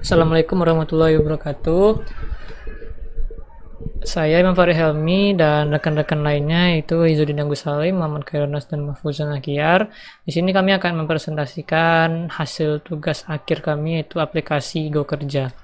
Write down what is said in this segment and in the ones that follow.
Assalamualaikum warahmatullahi wabarakatuh. Saya Imam Fahri Helmi dan rekan-rekan lainnya itu Izzuddin Agus Salim, Muhammad Khairunnas dan Mahfuzan Akhyar. Di sini kami akan mempresentasikan hasil tugas akhir kami yaitu aplikasi GoKerja.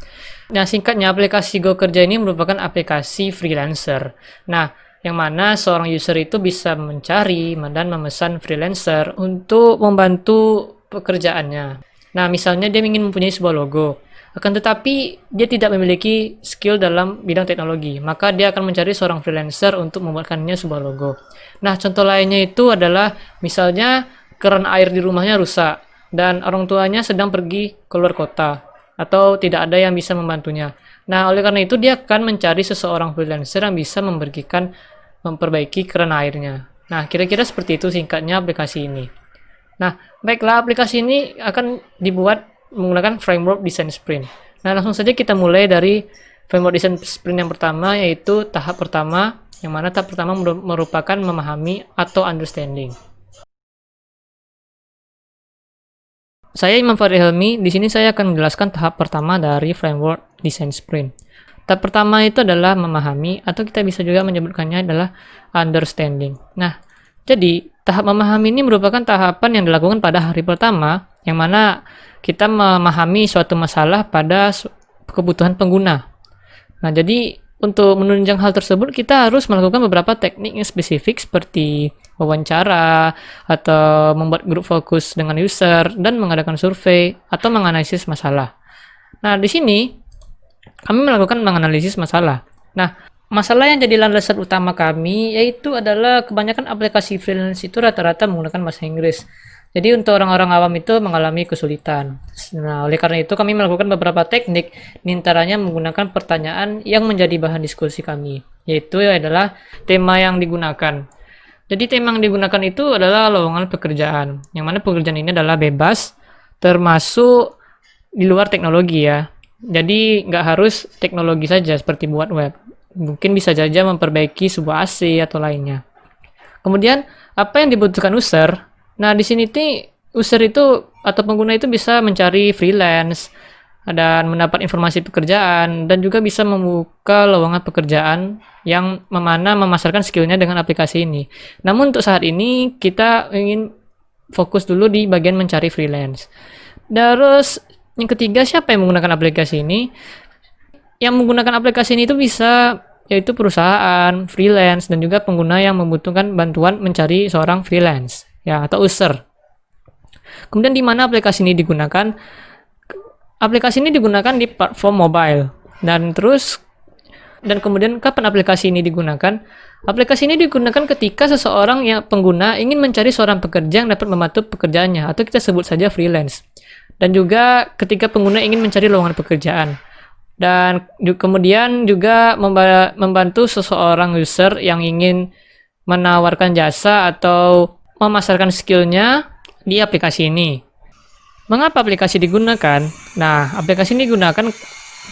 Nah, singkatnya aplikasi GoKerja ini merupakan aplikasi freelancer. Nah, yang mana seorang user itu bisa mencari dan memesan freelancer untuk membantu pekerjaannya. Nah, misalnya dia ingin mempunyai sebuah logo, akan tetapi dia tidak memiliki skill dalam bidang teknologi, maka dia akan mencari seorang freelancer untuk membuatkannya sebuah logo. Nah, contoh lainnya itu adalah misalnya keran air di rumahnya rusak dan orang tuanya sedang pergi keluar kota atau tidak ada yang bisa membantunya. Nah, oleh karena itu dia akan mencari seseorang freelancer yang bisa memperbaiki keran airnya. Nah, kira-kira seperti itu singkatnya aplikasi ini. Nah, baiklah, aplikasi ini akan dibuat menggunakan framework design sprint. Nah, langsung saja kita mulai dari framework design sprint yang pertama, yaitu tahap pertama, yang mana tahap pertama merupakan memahami atau understanding. Saya Imam Fahri Helmi, di sini saya akan menjelaskan tahap pertama dari framework design sprint. Tahap pertama itu adalah memahami, atau kita bisa juga menyebutkannya adalah understanding. Nah, jadi tahap memahami ini merupakan tahapan yang dilakukan pada hari pertama, yang mana kita memahami suatu masalah pada kebutuhan pengguna. Nah, jadi untuk menunjang hal tersebut, kita harus melakukan beberapa teknik yang spesifik seperti wawancara, atau membuat grup fokus dengan user, dan mengadakan survei, atau menganalisis masalah. Nah, di sini kami melakukan menganalisis masalah. Nah, masalah yang jadi landasan utama kami yaitu adalah kebanyakan aplikasi freelance itu rata-rata menggunakan bahasa Inggris. Jadi untuk orang-orang awam itu mengalami kesulitan. Nah, oleh karena itu kami melakukan beberapa teknik, diantaranya menggunakan pertanyaan yang menjadi bahan diskusi kami, yaitu adalah tema yang digunakan. Jadi tema yang digunakan itu adalah lowongan pekerjaan, yang mana pekerjaan ini adalah bebas, termasuk di luar teknologi ya. Jadi nggak harus teknologi saja seperti buat web. Mungkin bisa saja memperbaiki sebuah AC atau lainnya. Kemudian, apa yang dibutuhkan user? Nah, di sini user itu atau pengguna itu bisa mencari freelance dan mendapat informasi pekerjaan dan juga bisa membuka lowongan pekerjaan yang memasarkan skillnya dengan aplikasi ini. Namun untuk saat ini kita ingin fokus dulu di bagian mencari freelance. Terus yang ketiga, siapa yang menggunakan aplikasi ini? Yang menggunakan aplikasi ini itu bisa yaitu perusahaan, freelance, dan juga pengguna yang membutuhkan bantuan mencari seorang freelance ya atau user. Kemudian di mana aplikasi ini digunakan? Aplikasi ini digunakan di platform mobile. Dan kemudian kapan aplikasi ini digunakan? Aplikasi ini digunakan ketika seseorang yang pengguna ingin mencari seorang pekerja yang dapat membantu pekerjaannya, atau kita sebut saja freelance. Dan juga ketika pengguna ingin mencari lowongan pekerjaan. Dan kemudian juga membantu seseorang user yang ingin menawarkan jasa atau memasarkan skillnya di aplikasi ini. Mengapa aplikasi digunakan? Nah, aplikasi ini digunakan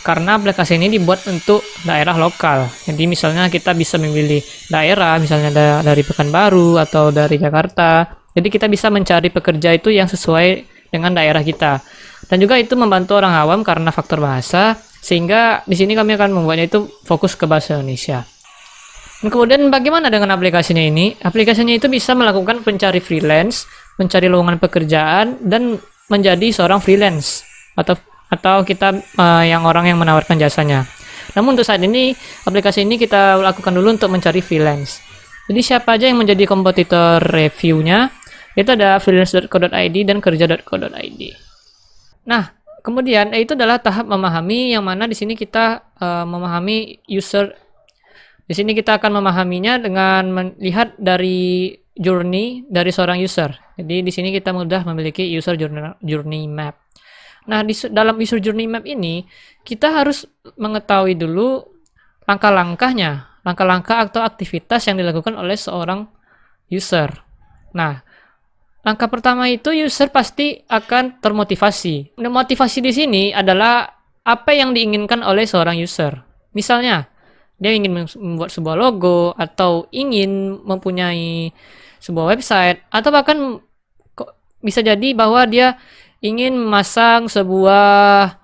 karena aplikasi ini dibuat untuk daerah lokal. Jadi misalnya kita bisa memilih daerah, misalnya dari Pekanbaru atau dari Jakarta. Jadi kita bisa mencari pekerja itu yang sesuai dengan daerah kita. Dan juga itu membantu orang awam karena faktor bahasa, sehingga di sini kami akan membuatnya itu fokus ke bahasa Indonesia. Dan kemudian bagaimana dengan aplikasinya ini? Aplikasinya itu bisa melakukan pencari freelance, mencari lowongan pekerjaan, dan menjadi seorang freelance atau kita yang orang yang menawarkan jasanya. Namun untuk saat ini aplikasi ini kita lakukan dulu untuk mencari freelance. Jadi siapa aja yang menjadi kompetitor reviewnya? Itu ada freelance.co.id dan kerja.co.id. Nah, kemudian itu adalah tahap memahami, yang mana di sini kita memahami user. Di sini kita akan memahaminya dengan melihat dari journey dari seorang user. Jadi di sini kita mudah memiliki user journey map. Nah, dalam user journey map ini kita harus mengetahui dulu langkah-langkahnya, langkah-langkah atau aktivitas yang dilakukan oleh seorang user. Nah, langkah pertama itu user pasti akan termotivasi. Motivasi di sini adalah apa yang diinginkan oleh seorang user. Misalnya, dia ingin membuat sebuah logo atau ingin mempunyai sebuah website, atau bahkan bisa jadi bahwa dia ingin memasang sebuah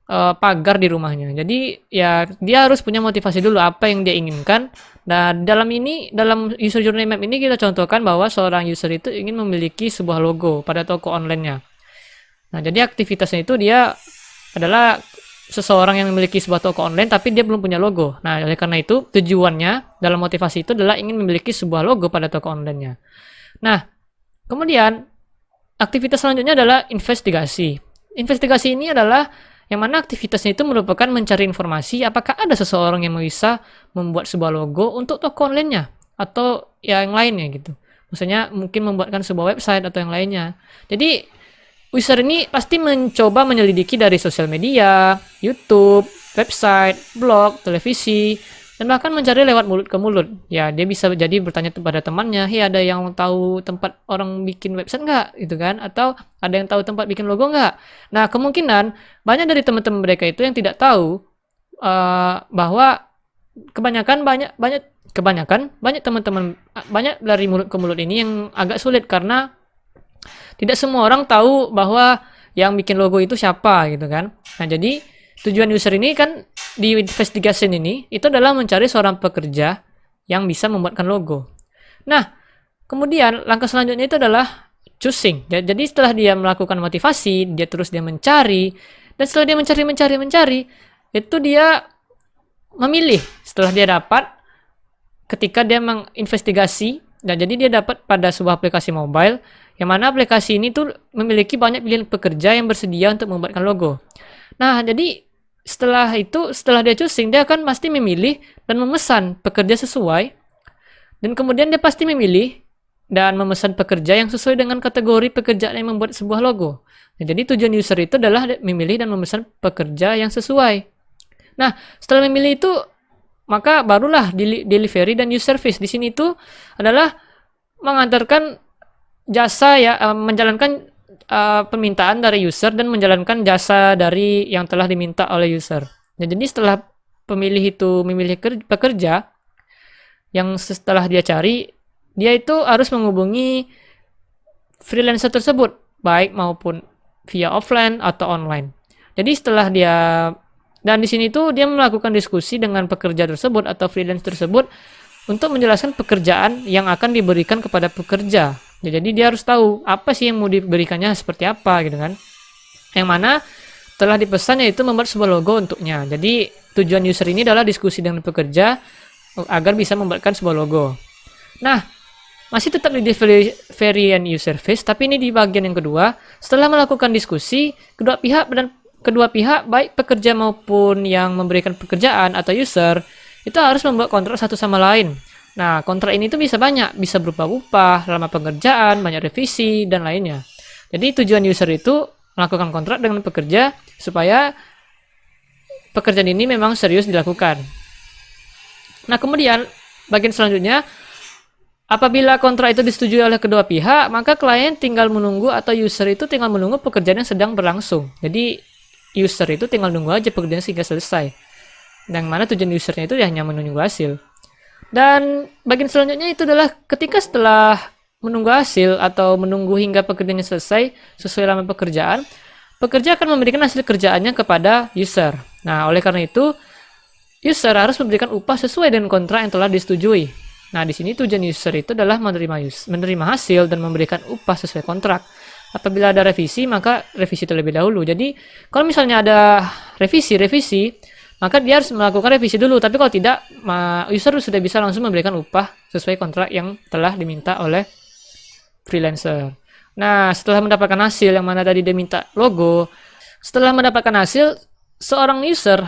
pagar di rumahnya. Jadi ya dia harus punya motivasi dulu apa yang dia inginkan. Dan dalam user journey map ini kita contohkan bahwa seorang user itu ingin memiliki sebuah logo pada toko online-nya. Nah, jadi aktivitasnya itu dia adalah seseorang yang memiliki sebuah toko online tapi dia belum punya logo. Nah, oleh karena itu tujuannya dalam motivasi itu adalah ingin memiliki sebuah logo pada toko online-nya. Nah, kemudian aktivitas selanjutnya adalah investigasi. Investigasi ini adalah yang mana aktivitasnya itu merupakan mencari informasi apakah ada seseorang yang bisa membuat sebuah logo untuk toko online-nya atau yang lainnya gitu. Maksudnya mungkin membuatkan sebuah website atau yang lainnya. Jadi user ini pasti mencoba menyelidiki dari sosial media, YouTube, website, blog, televisi, dan bahkan mencari lewat mulut ke mulut. Ya, dia bisa jadi bertanya kepada temannya, "Hey, ada yang tahu tempat orang bikin website nggak?" Gitu kan? Atau ada yang tahu tempat bikin logo nggak? Nah, kemungkinan banyak dari teman-teman mereka itu yang tidak tahu bahwa kebanyakan teman-teman banyak dari mulut ke mulut ini yang agak sulit karena tidak semua orang tahu bahwa yang bikin logo itu siapa gitu kan. Nah, jadi tujuan user ini kan di investigation ini itu adalah mencari seorang pekerja yang bisa membuatkan logo. Nah, kemudian langkah selanjutnya itu adalah choosing. Jadi setelah dia melakukan motivasi, dia mencari, dan setelah dia mencari, itu dia memilih. Setelah dia dapat, ketika dia menginvestigasi, dan jadi dia dapat pada sebuah aplikasi mobile, yang mana aplikasi ini tuh memiliki banyak pilihan pekerja yang bersedia untuk membuatkan logo. Nah, jadi setelah dia choosing, dia akan pasti memilih dan memesan pekerja sesuai, dan kemudian dia pasti memilih dan memesan pekerja yang sesuai dengan kategori pekerjaan yang membuat sebuah logo. Nah, jadi tujuan user itu adalah memilih dan memesan pekerja yang sesuai. Nah, setelah memilih itu, maka barulah delivery dan user service. Di sini itu adalah mengantarkan jasa ya, menjalankan permintaan dari user dan menjalankan jasa dari yang telah diminta oleh user. Nah, jadi setelah pemilih itu memilih pekerja yang setelah dia cari, dia itu harus menghubungi freelancer tersebut, baik maupun via offline atau online. Jadi setelah dan di sini tuh dia melakukan diskusi dengan pekerja tersebut atau freelance tersebut untuk menjelaskan pekerjaan yang akan diberikan kepada pekerja. Ya, jadi dia harus tahu apa sih yang mau diberikannya seperti apa gitu kan. Yang mana telah dipesannya itu membuat sebuah logo untuknya. Jadi tujuan user ini adalah diskusi dengan pekerja agar bisa membuatkan sebuah logo. Nah, masih tetap di delivery and user service, tapi ini di bagian yang kedua. Setelah melakukan diskusi, kedua pihak baik pekerja maupun yang memberikan pekerjaan atau user itu harus membuat kontrak satu sama lain. Nah, kontrak ini tuh bisa banyak, bisa berupa upah, lama pengerjaan, banyak revisi, dan lainnya. Jadi tujuan user itu melakukan kontrak dengan pekerja supaya pekerjaan ini memang serius dilakukan. Nah, kemudian bagian selanjutnya, apabila kontrak itu disetujui oleh kedua pihak, maka klien tinggal menunggu atau user itu tinggal menunggu pekerjaan yang sedang berlangsung. Jadi user itu tinggal nunggu aja pekerjaan sehingga selesai. Yang mana tujuan usernya itu hanya menunggu hasil. Dan bagian selanjutnya itu adalah ketika setelah menunggu hasil atau menunggu hingga pekerjaannya selesai sesuai lama pekerjaan, pekerja akan memberikan hasil kerjaannya kepada user. Nah, oleh karena itu, user harus memberikan upah sesuai dengan kontrak yang telah disetujui. Nah, di sini tujuan user itu adalah menerima hasil dan memberikan upah sesuai kontrak. Apabila ada revisi, maka revisi terlebih dahulu. Jadi, kalau misalnya ada revisi, maka dia harus melakukan revisi dulu. Tapi kalau tidak, user sudah bisa langsung memberikan upah sesuai kontrak yang telah diminta oleh freelancer. Nah, setelah mendapatkan hasil yang mana tadi dia minta logo, setelah mendapatkan hasil, seorang user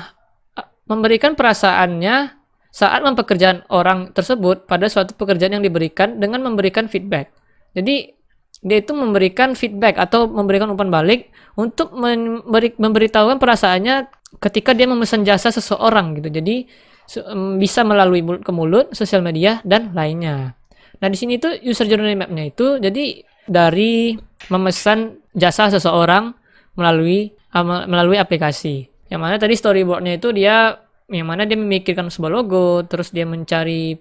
memberikan perasaannya saat mempekerjakan orang tersebut pada suatu pekerjaan yang diberikan dengan memberikan feedback. Jadi, dia itu memberikan feedback atau memberikan umpan balik untuk memberitahukan perasaannya ketika dia memesan jasa seseorang gitu. Jadi bisa melalui mulut ke mulut, sosial media, dan lainnya. Nah, di sini tuh user journey map-nya itu jadi dari memesan jasa seseorang melalui aplikasi. Yang mana tadi storyboard-nya itu yang mana dia memikirkan sebuah logo, terus dia mencari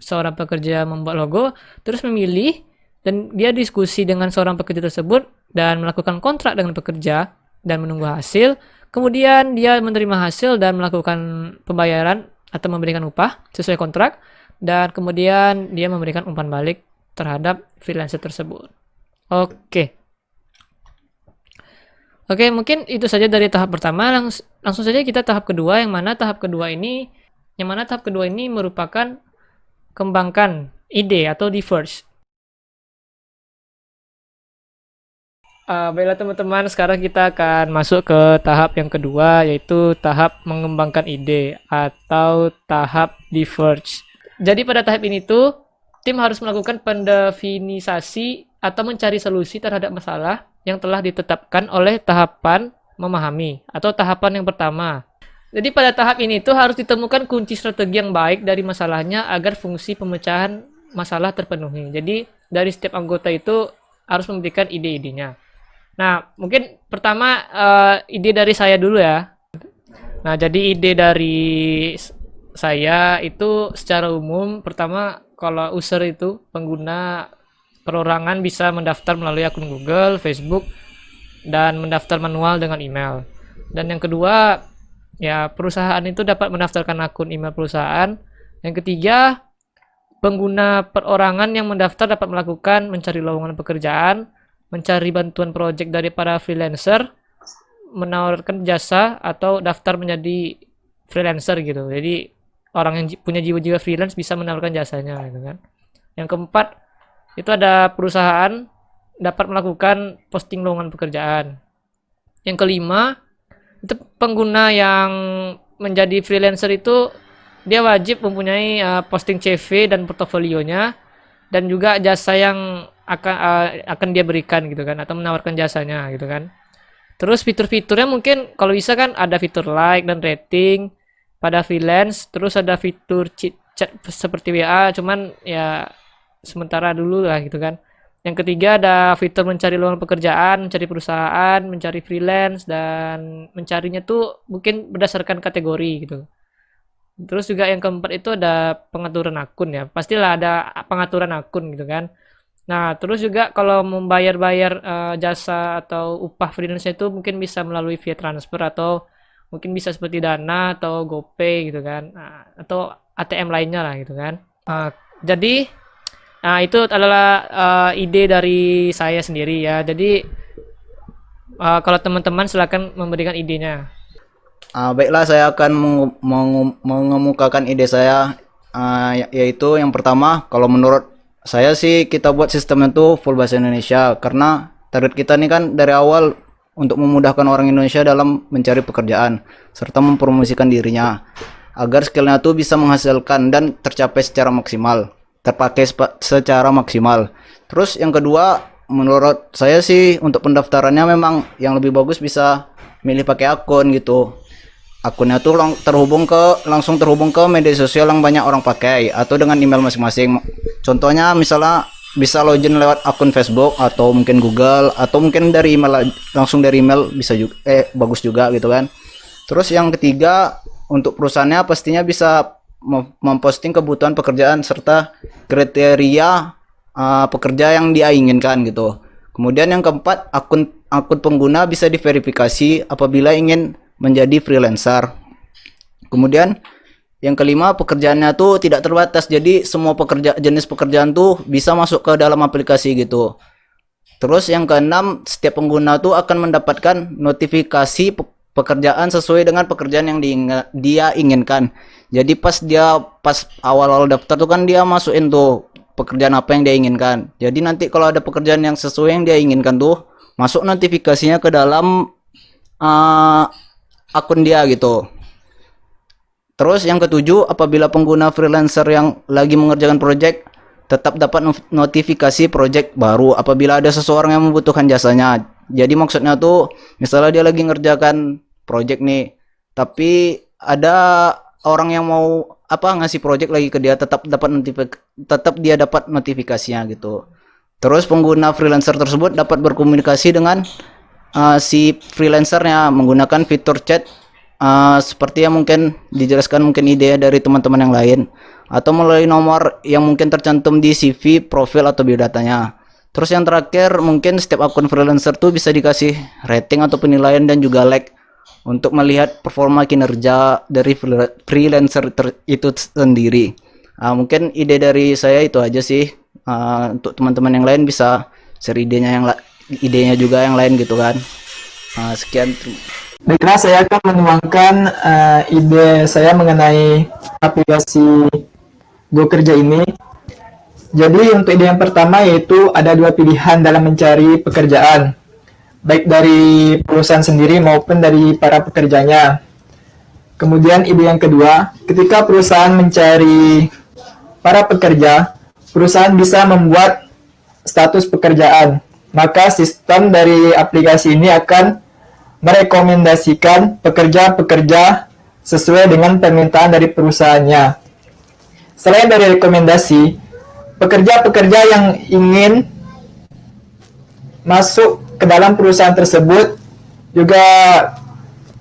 seorang pekerja membuat logo, terus memilih, dan dia diskusi dengan seorang pekerja tersebut dan melakukan kontrak dengan pekerja dan menunggu hasil. Kemudian dia menerima hasil dan melakukan pembayaran atau memberikan upah sesuai kontrak, dan kemudian dia memberikan umpan balik terhadap freelancer tersebut. Oke. Oke, mungkin itu saja dari tahap pertama. Langsung saja kita tahap kedua, yang mana tahap kedua ini merupakan kembangkan ide atau diverge. Baiklah teman-teman, sekarang kita akan masuk ke tahap yang kedua, yaitu tahap mengembangkan ide atau tahap diverge. Jadi pada tahap ini tuh, tim harus melakukan pendefinisasi atau mencari solusi terhadap masalah yang telah ditetapkan oleh tahapan memahami atau tahapan yang pertama. Jadi pada tahap ini tuh harus ditemukan kunci strategi yang baik dari masalahnya agar fungsi pemecahan masalah terpenuhi. Jadi dari setiap anggota itu harus memberikan ide-idenya. Nah, mungkin pertama ide dari saya dulu ya. Nah, jadi ide dari saya itu secara umum, pertama kalau user itu pengguna perorangan bisa mendaftar melalui akun Google, Facebook, dan mendaftar manual dengan email. Dan yang kedua, ya perusahaan itu dapat mendaftarkan akun email perusahaan. Yang ketiga, pengguna perorangan yang mendaftar dapat melakukan mencari lowongan pekerjaan, mencari bantuan project dari para freelancer, menawarkan jasa atau daftar menjadi freelancer gitu. Jadi orang yang punya jiwa-jiwa freelance bisa menawarkan jasanya gitu kan. Yang keempat, itu ada perusahaan dapat melakukan posting lowongan pekerjaan. Yang kelima, itu pengguna yang menjadi freelancer itu dia wajib mempunyai posting CV dan portofolionya, dan juga jasa yang akan dia berikan gitu kan, atau menawarkan jasanya gitu kan. Terus fitur-fiturnya mungkin kalau bisa kan ada fitur like dan rating pada freelance, terus ada fitur chat seperti WA, cuman ya sementara dulu lah gitu kan. Yang ketiga ada fitur mencari lowongan pekerjaan, mencari perusahaan, mencari freelance, dan mencarinya tuh mungkin berdasarkan kategori gitu. Terus juga yang keempat itu ada pengaturan akun ya. Pastilah ada pengaturan akun gitu kan. Nah, terus juga kalau membayar-bayar jasa atau upah freelance itu mungkin bisa melalui via transfer, atau mungkin bisa seperti Dana atau GoPay gitu kan. Nah, atau ATM lainnya lah gitu kan. Jadi itu adalah ide dari saya sendiri ya. Jadi kalau teman-teman silakan memberikan idenya. Baiklah, saya akan mengemukakan ide saya, yaitu yang pertama, kalau menurut saya sih kita buat sistem itu full bahasa Indonesia, karena target kita nih kan dari awal untuk memudahkan orang Indonesia dalam mencari pekerjaan serta mempromosikan dirinya agar skillnya tuh bisa menghasilkan dan tercapai secara maksimal, terpakai secara maksimal. Terus yang kedua, menurut saya sih untuk pendaftarannya memang yang lebih bagus bisa milih pakai akun gitu. Akunnya tuh langsung terhubung ke media sosial yang banyak orang pakai, atau dengan email masing-masing. Contohnya misalnya bisa login lewat akun Facebook atau mungkin Google, atau mungkin dari email, langsung dari email bisa juga, bagus juga gitu kan. Terus yang ketiga, untuk perusahaannya pastinya bisa memposting kebutuhan pekerjaan serta kriteria pekerja yang dia inginkan gitu. Kemudian yang keempat, akun pengguna bisa diverifikasi apabila ingin menjadi freelancer. Kemudian yang kelima, pekerjaannya tuh tidak terbatas, jadi semua jenis pekerjaan tuh bisa masuk ke dalam aplikasi gitu. Terus yang keenam, setiap pengguna tuh akan mendapatkan notifikasi pekerjaan sesuai dengan pekerjaan yang dia inginkan. Jadi pas awal-awal daftar tuh kan dia masukin tuh pekerjaan apa yang dia inginkan. Jadi nanti kalau ada pekerjaan yang sesuai yang dia inginkan tuh masuk notifikasinya ke dalam akun dia gitu. Terus yang ketujuh, apabila pengguna freelancer yang lagi mengerjakan project tetap dapat notifikasi project baru apabila ada seseorang yang membutuhkan jasanya. Jadi maksudnya tuh misalnya dia lagi ngerjakan project nih, tapi ada orang yang mau ngasih project lagi ke dia, tetap dia dapat notifikasinya gitu. Terus pengguna freelancer tersebut dapat berkomunikasi dengan si freelancernya menggunakan fitur chat, seperti yang mungkin dijelaskan mungkin ide dari teman-teman yang lain, atau melalui nomor yang mungkin tercantum di CV, profil, atau biodatanya. Terus yang terakhir, mungkin setiap akun freelancer tuh bisa dikasih rating atau penilaian dan juga like untuk melihat performa kinerja dari freelancer itu sendiri. Mungkin ide dari saya itu aja sih. Untuk teman-teman yang lain bisa share idenya juga yang lain gitu kan. Sekian. Baiklah, saya akan menuangkan ide saya mengenai aplikasi GoKerja ini. Jadi untuk ide yang pertama yaitu ada dua pilihan dalam mencari pekerjaan, baik dari perusahaan sendiri maupun dari para pekerjanya. Kemudian ide yang kedua, ketika perusahaan mencari para pekerja, perusahaan bisa membuat status pekerjaan. Maka sistem dari aplikasi ini akan merekomendasikan pekerja-pekerja sesuai dengan permintaan dari perusahaannya. Selain dari rekomendasi, pekerja-pekerja yang ingin masuk ke dalam perusahaan tersebut juga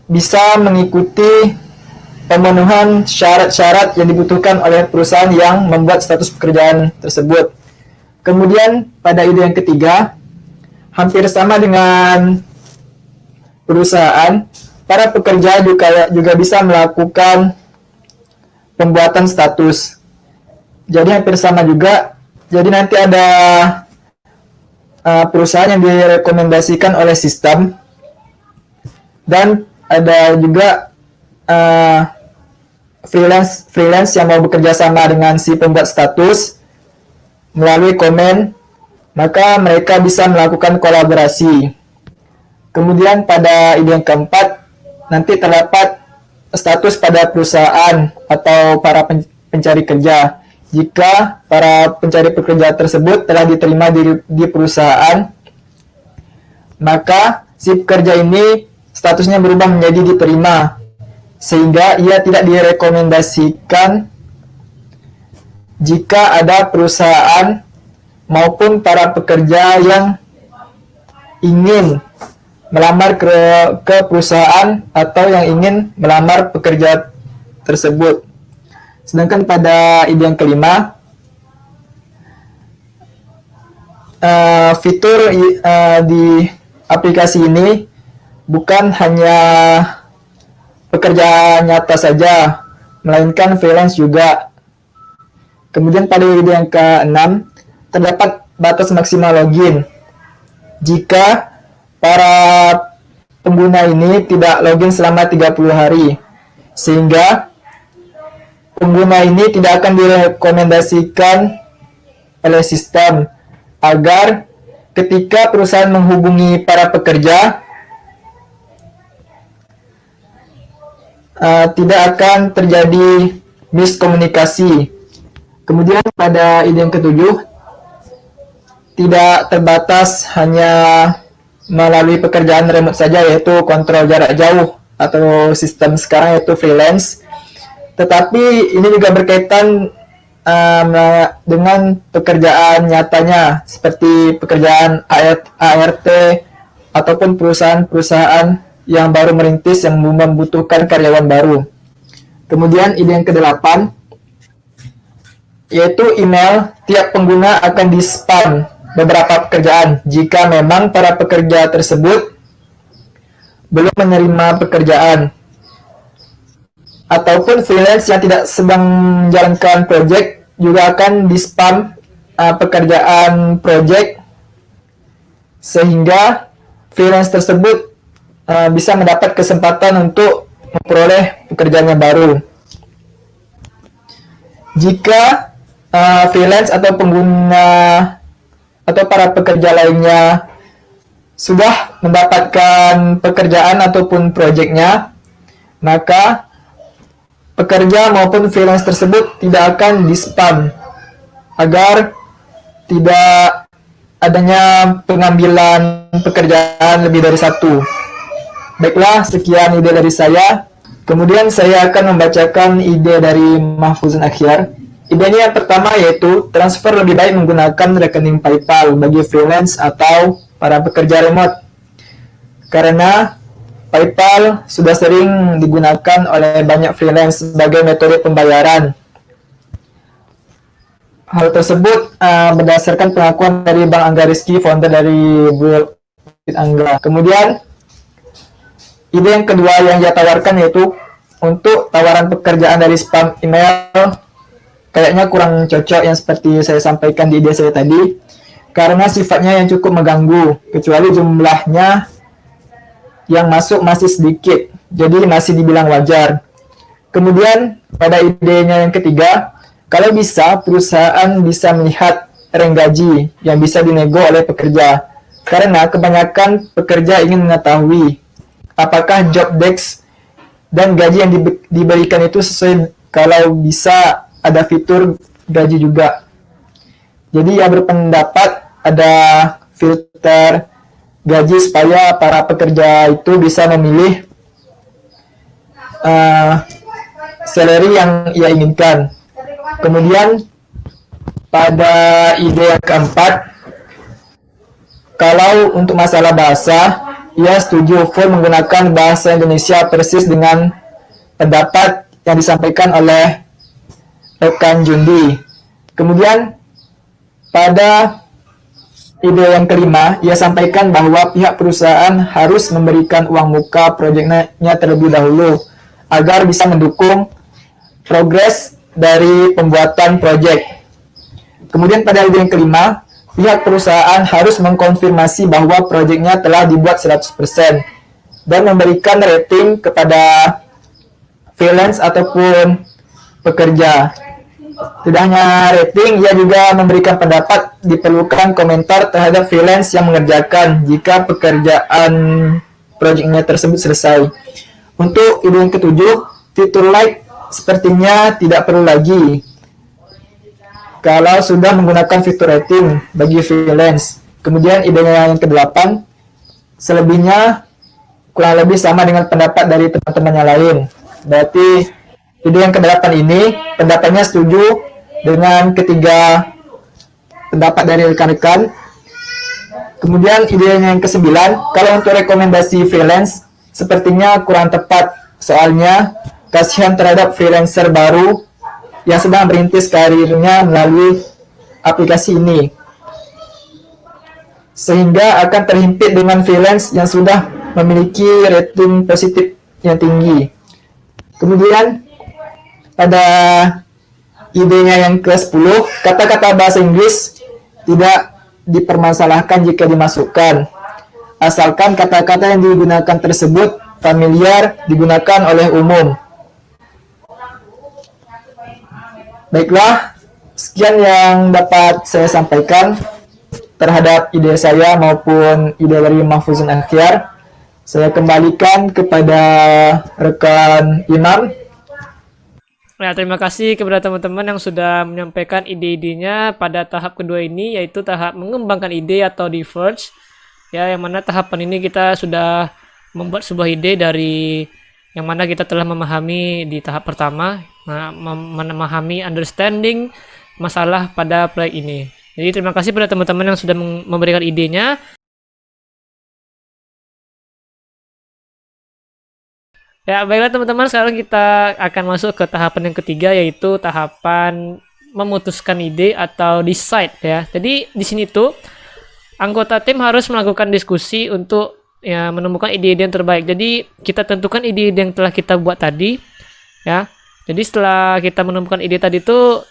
bisa mengikuti pemenuhan syarat-syarat yang dibutuhkan oleh perusahaan yang membuat status pekerjaan tersebut. Kemudian pada ide yang ketiga, hampir sama dengan perusahaan, para pekerja juga bisa melakukan pembuatan status. Jadi hampir sama juga. Jadi nanti ada perusahaan yang direkomendasikan oleh sistem, dan ada juga freelance yang mau bekerja sama dengan si pembuat status melalui komen, maka mereka bisa melakukan kolaborasi. Kemudian pada ide yang keempat, nanti terdapat status pada perusahaan atau para pencari kerja. Jika para pencari pekerja tersebut telah diterima di perusahaan, maka si pekerja ini statusnya berubah menjadi diterima, sehingga ia tidak direkomendasikan jika ada perusahaan maupun para pekerja yang ingin melamar ke perusahaan atau yang ingin melamar pekerja tersebut. Sedangkan pada ide yang kelima, fitur di aplikasi ini bukan hanya pekerja nyata saja, melainkan freelance juga. Kemudian pada ide yang keenam, terdapat batas maksimal login. Jika para pengguna ini tidak login selama 30 hari, sehingga pengguna ini tidak akan direkomendasikan oleh sistem, agar ketika perusahaan menghubungi para pekerja, tidak akan terjadi miskomunikasi. Kemudian pada ide yang ketujuh, tidak terbatas hanya melalui pekerjaan remote saja, yaitu kontrol jarak jauh atau sistem sekarang yaitu freelance. Tetapi ini juga berkaitan dengan pekerjaan nyatanya, seperti pekerjaan ART ataupun perusahaan-perusahaan yang baru merintis yang membutuhkan karyawan baru. Kemudian ide yang kedelapan, yaitu email tiap pengguna akan di-spam beberapa pekerjaan jika memang para pekerja tersebut belum menerima pekerjaan, ataupun freelance yang tidak sedang menjalankan project juga akan di-spam pekerjaan project, sehingga freelance tersebut bisa mendapat kesempatan untuk memperoleh pekerjaan yang baru. Jika freelance atau pengguna atau para pekerja lainnya sudah mendapatkan pekerjaan ataupun proyeknya, maka pekerja maupun freelance tersebut tidak akan di-spam, agar tidak adanya pengambilan pekerjaan lebih dari satu. Baiklah, sekian ide dari saya. Kemudian saya akan membacakan ide dari Mahfuzun Akhyar. Idenya yang pertama yaitu transfer lebih baik menggunakan rekening PayPal bagi freelance atau para pekerja remote. Karena PayPal sudah sering digunakan oleh banyak freelance sebagai metode pembayaran. Hal tersebut berdasarkan pengakuan dari Bang Angga Rizky, founder dari Build with Angga. Kemudian ide yang kedua yang dia tawarkan yaitu untuk tawaran pekerjaan dari spam email kayaknya kurang cocok yang seperti saya sampaikan di ide saya tadi, karena sifatnya yang cukup mengganggu, kecuali jumlahnya yang masuk masih sedikit, jadi masih dibilang wajar. Kemudian pada idenya yang ketiga, kalau bisa perusahaan bisa melihat rank gaji yang bisa dinego oleh pekerja, karena kebanyakan pekerja ingin mengetahui apakah job desk dan gaji yang diberikan itu sesuai, kalau bisa ada fitur gaji juga. Jadi ia berpendapat ada filter gaji supaya para pekerja itu bisa memilih salary yang ia inginkan. Kemudian pada ide yang keempat, kalau untuk masalah bahasa, ia setuju full menggunakan bahasa Indonesia persis dengan pendapat yang disampaikan oleh rekan Jundi. Kemudian pada ide yang kelima, ia sampaikan bahwa pihak perusahaan harus memberikan uang muka proyeknya terlebih dahulu agar bisa mendukung progres dari pembuatan proyek. Kemudian pada ide yang kelima, pihak perusahaan harus mengkonfirmasi bahwa proyeknya telah dibuat 100% dan memberikan rating kepada freelance ataupun pekerja. Tidak hanya rating, ia juga memberikan pendapat diperlukan komentar terhadap freelance yang mengerjakan jika pekerjaan proyeknya tersebut selesai. Untuk ide yang ketujuh, fitur like sepertinya tidak perlu lagi kalau sudah menggunakan fitur rating bagi freelance. Kemudian idenya yang kedelapan, selebihnya kurang lebih sama dengan pendapat dari teman-teman yang lain. Berarti ide yang kedelapan ini pendapatnya setuju dengan ketiga pendapat dari rekan-rekan. Kemudian ide yang kesembilan, kalau untuk rekomendasi freelance sepertinya kurang tepat, soalnya kasihan terhadap freelancer baru yang sedang merintis karirnya melalui aplikasi ini, sehingga akan terhimpit dengan freelance yang sudah memiliki rating positif yang tinggi. Kemudian pada idenya yang ke-10, kata-kata bahasa Inggris tidak dipermasalahkan jika dimasukkan, asalkan kata-kata yang digunakan tersebut familiar digunakan oleh umum. Baiklah, sekian yang dapat saya sampaikan terhadap ide saya maupun ide dari Mahfuzun Akhyar. Saya kembalikan kepada rekan Imam. Ya, terima kasih kepada teman-teman yang sudah menyampaikan ide-idenya pada tahap kedua ini, yaitu tahap mengembangkan ide atau diverge. Ya, yang mana tahapan ini kita sudah membuat sebuah ide dari yang mana kita telah memahami di tahap pertama, memahami understanding masalah pada proyek ini. Jadi terima kasih pada teman-teman yang sudah memberikan idenya. Ya, baiklah teman-teman, sekarang kita akan masuk ke tahapan yang ketiga, yaitu tahapan memutuskan ide atau decide ya. Jadi di sini tuh anggota tim harus melakukan diskusi untuk ya menemukan ide-ide yang terbaik. Jadi kita tentukan ide-ide yang telah kita buat tadi ya. Jadi setelah kita menemukan ide tadi itu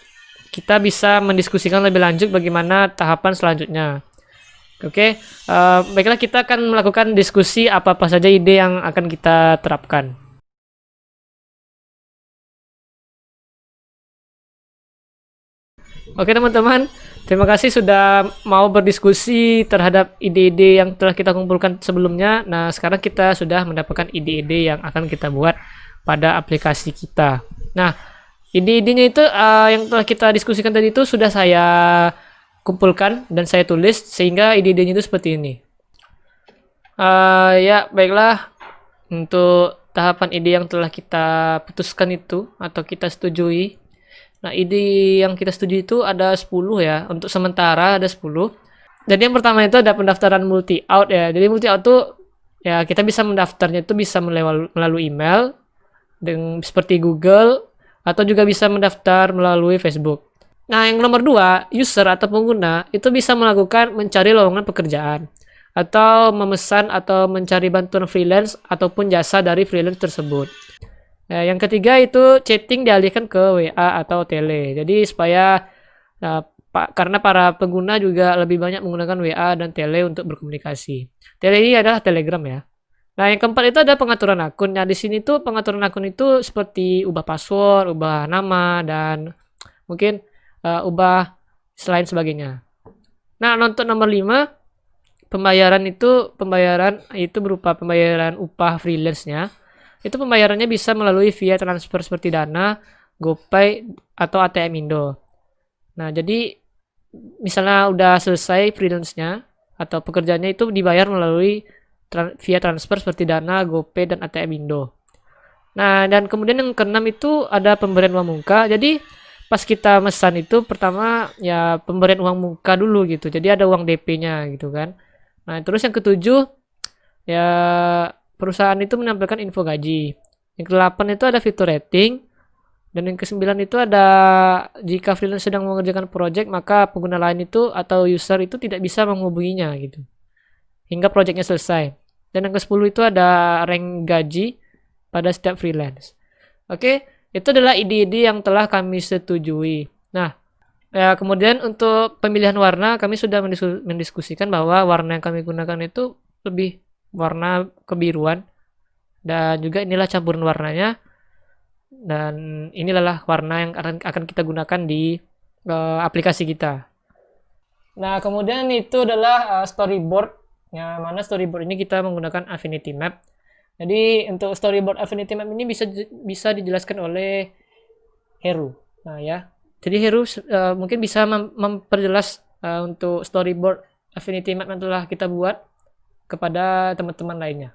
kita bisa mendiskusikan lebih lanjut bagaimana tahapan selanjutnya. Oke, baiklah kita akan melakukan diskusi apa-apa saja ide yang akan kita terapkan. Oke teman-teman, terima kasih sudah mau berdiskusi terhadap ide-ide yang telah kita kumpulkan sebelumnya. Nah, sekarang kita sudah mendapatkan ide-ide yang akan kita buat pada aplikasi kita. Nah, ide-idenya itu yang telah kita diskusikan tadi itu sudah saya kumpulkan dan saya tulis, sehingga ide-idenya itu seperti ini. Ya, baiklah. Untuk tahapan ide yang telah kita putuskan itu atau kita setujui. Nah, ide yang kita setuju itu ada 10 ya. Untuk sementara ada 10. Jadi yang pertama itu ada pendaftaran multi out ya. Jadi multi out tuh ya kita bisa mendaftarnya itu bisa melalui email dengan seperti Google atau juga bisa mendaftar melalui Facebook. Nah, yang nomor 2, user atau pengguna itu bisa melakukan mencari lowongan pekerjaan atau memesan atau mencari bantuan freelance ataupun jasa dari freelance tersebut. Nah, yang ketiga itu chatting dialihkan ke WA atau tele. Jadi supaya karena para pengguna juga lebih banyak menggunakan WA dan tele untuk berkomunikasi. Tele ini adalah Telegram ya. Nah, yang keempat itu ada pengaturan akun. Nah, di sini tuh pengaturan akun itu seperti ubah password, ubah nama, dan mungkin ubah selain sebagainya. Nah, untuk nomor 5, pembayaran itu berupa pembayaran upah freelance-nya. Itu pembayarannya bisa melalui via transfer seperti Dana, GoPay, atau ATM Indo. Nah, jadi misalnya udah selesai freelance-nya atau pekerjaannya itu dibayar melalui via transfer seperti Dana, GoPay, dan ATM Indo. Nah, dan kemudian yang keenam itu ada pemberian uang muka. Jadi pas kita mesan itu pertama ya pemberian uang muka dulu gitu. Jadi ada uang DP-nya gitu kan. Nah, terus yang ketujuh ya perusahaan itu menampilkan info gaji. Yang ke-8 itu ada fitur rating. Dan yang ke-9 itu ada jika freelance sedang mengerjakan project, maka pengguna lain itu atau user itu tidak bisa menghubunginya gitu. Hingga projectnya selesai. Dan yang ke-10 itu ada rank gaji pada setiap freelance. Oke, itu adalah ide-ide yang telah kami setujui. Nah, ya, kemudian untuk pemilihan warna kami sudah mendiskusikan bahwa warna yang kami gunakan itu lebih warna kebiruan, dan juga inilah campuran warnanya, dan inilah warna yang akan kita gunakan di aplikasi kita. Nah, kemudian itu adalah storyboard, yang mana storyboard ini kita menggunakan Affinity Map. Jadi untuk storyboard Affinity Map ini bisa dijelaskan oleh Heru. Nah ya, jadi Heru mungkin bisa memperjelas untuk storyboard Affinity Map yang telah kita buat kepada teman-teman lainnya.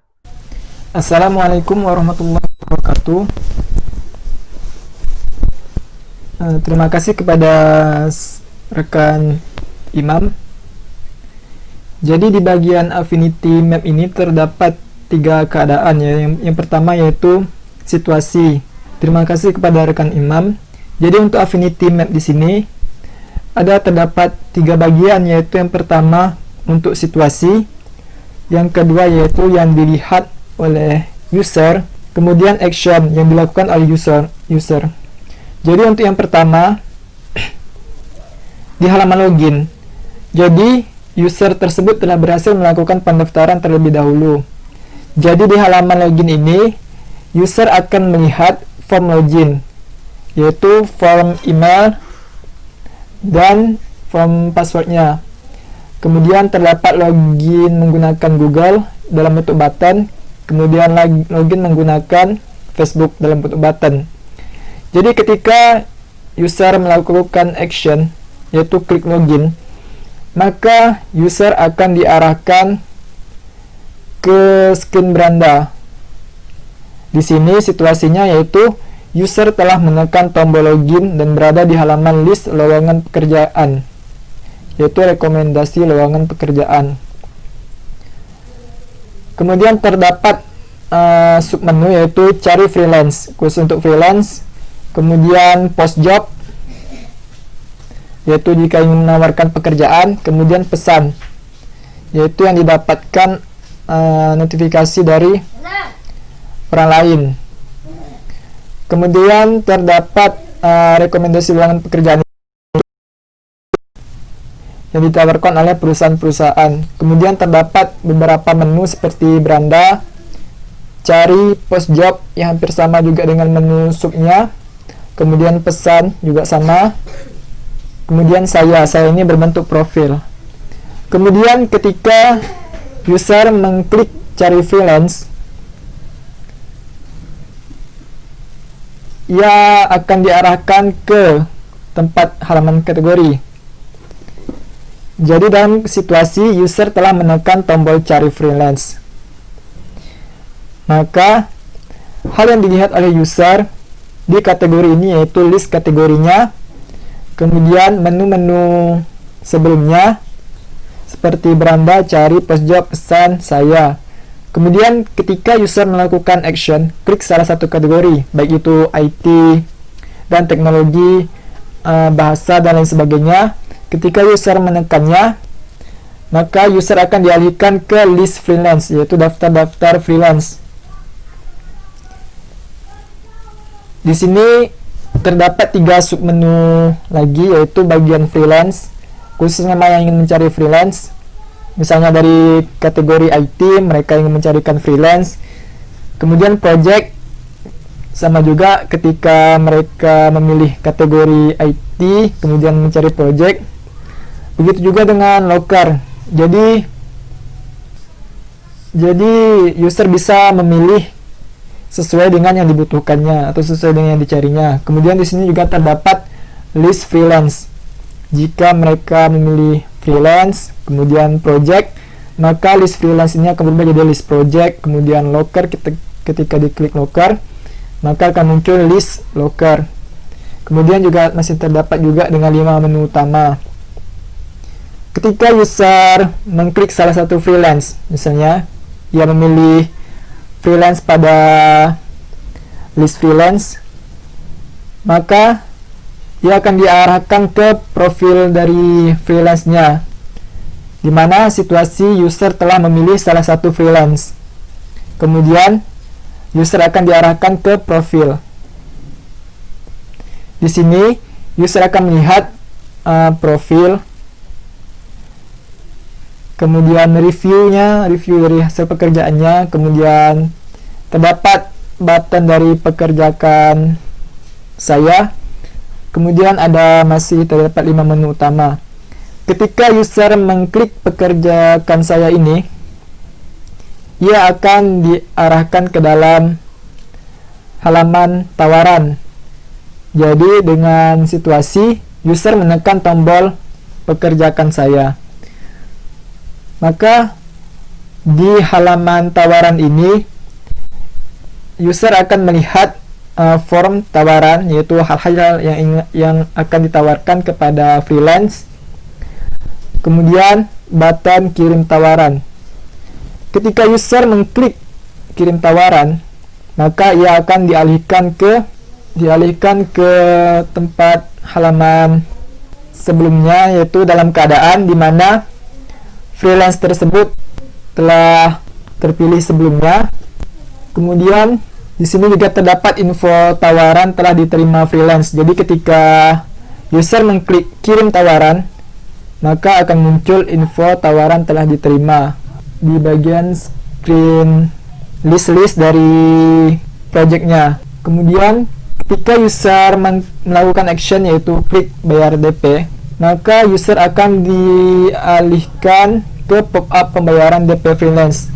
Assalamualaikum warahmatullahi wabarakatuh. Terima kasih kepada rekan Imam. Jadi di bagian Affinity Map ini terdapat 3 keadaan ya. Yang pertama yaitu situasi. Terima kasih kepada rekan Imam. Jadi untuk Affinity Map di sini terdapat 3 bagian, yaitu yang pertama untuk situasi, yang kedua yaitu yang dilihat oleh user, kemudian action yang dilakukan oleh user. Jadi untuk yang pertama di halaman login. Jadi user tersebut telah berhasil melakukan pendaftaran terlebih dahulu. Jadi di halaman login ini user akan melihat form login, yaitu form email dan form passwordnya. Kemudian terdapat login menggunakan Google dalam bentuk button, kemudian login menggunakan Facebook dalam bentuk button. Jadi ketika user melakukan action, yaitu klik login, maka user akan diarahkan ke screen beranda. Di sini situasinya yaitu user telah menekan tombol login dan berada di halaman list lowongan pekerjaan, yaitu rekomendasi lowongan pekerjaan. Kemudian terdapat submenu yaitu cari freelance, khusus untuk freelance. Kemudian post job, yaitu jika ingin menawarkan pekerjaan. Kemudian pesan, yaitu yang didapatkan notifikasi dari orang lain. Kemudian terdapat rekomendasi lowongan pekerjaan yang ditawarkan oleh perusahaan-perusahaan. Kemudian terdapat beberapa menu seperti beranda, cari, post job yang hampir sama juga dengan menu subnya. Kemudian pesan juga sama. Kemudian saya ini berbentuk profil. Kemudian ketika user mengklik cari freelance, ia akan diarahkan ke tempat halaman kategori. Jadi dalam situasi user telah menekan tombol cari freelance, maka hal yang dilihat oleh user di kategori ini yaitu list kategorinya, kemudian menu-menu sebelumnya seperti beranda, cari, post job, pesan, saya. Kemudian ketika user melakukan action, klik salah satu kategori, baik itu IT dan teknologi, bahasa dan lain sebagainya. Ketika user menekannya, maka user akan dialihkan ke list freelance, yaitu daftar-daftar freelance. Di sini terdapat 3 submenu lagi, yaitu bagian freelance, khusus memang yang ingin mencari freelance. Misalnya dari kategori IT, mereka ingin mencarikan freelance. Kemudian project, sama juga ketika mereka memilih kategori IT, kemudian mencari project. Begitu juga dengan locker. Jadi user bisa memilih sesuai dengan yang dibutuhkannya atau sesuai dengan yang dicarinya. Kemudian di sini juga terdapat list freelance. Jika mereka memilih freelance, kemudian project, maka list freelance ini akan berubah jadi list project. Kemudian locker, ketika diklik locker, maka akan muncul list locker. Kemudian juga masih terdapat juga dengan 5 menu utama. Ketika user mengklik salah satu freelance, misalnya ia memilih freelance pada list freelance, maka ia akan diarahkan ke profil dari freelance-nya, di mana situasi user telah memilih salah satu freelance. Kemudian user akan diarahkan ke profil. Di sini user akan melihat profil, kemudian review dari hasil pekerjaannya, kemudian terdapat button dari pekerjakan saya, kemudian masih terdapat 5 menu utama. Ketika user mengklik pekerjakan saya ini, ia akan diarahkan ke dalam halaman tawaran. Jadi dengan situasi user menekan tombol pekerjakan saya, maka di halaman tawaran ini user akan melihat form tawaran, yaitu hal-hal yang akan ditawarkan kepada freelance. Kemudian button kirim tawaran. Ketika user mengklik kirim tawaran, maka ia akan dialihkan ke tempat halaman sebelumnya, yaitu dalam keadaan di mana freelance tersebut telah terpilih sebelumnya. Kemudian di sini juga terdapat info tawaran telah diterima freelance. Jadi ketika user mengklik kirim tawaran, maka akan muncul info tawaran telah diterima di bagian screen list dari projectnya. Kemudian ketika user melakukan action, yaitu klik bayar DP, maka user akan dialihkan ke pop-up pembayaran DP freelance.